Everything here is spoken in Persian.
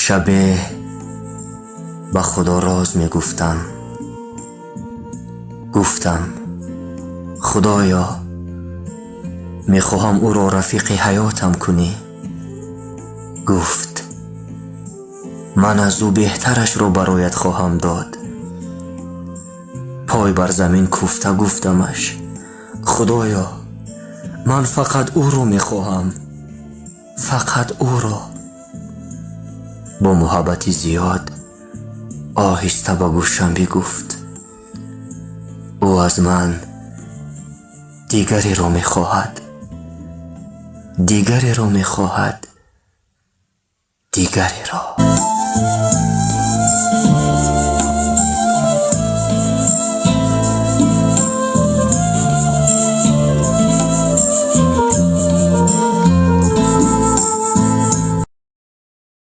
شبه با خدا راز می گفتم خدایا می خواهم او را رفیق حیاتم کنی. گفت من از او بهترش را برایت خواهم داد. پای بر زمین کوفته گفتمش خدایا من فقط او را می خواهم، فقط او را. با محبتی زیاد آهسته به گوشم بگفت او از من دیگری را می خواهد، دیگری را می خواهد، دیگری را.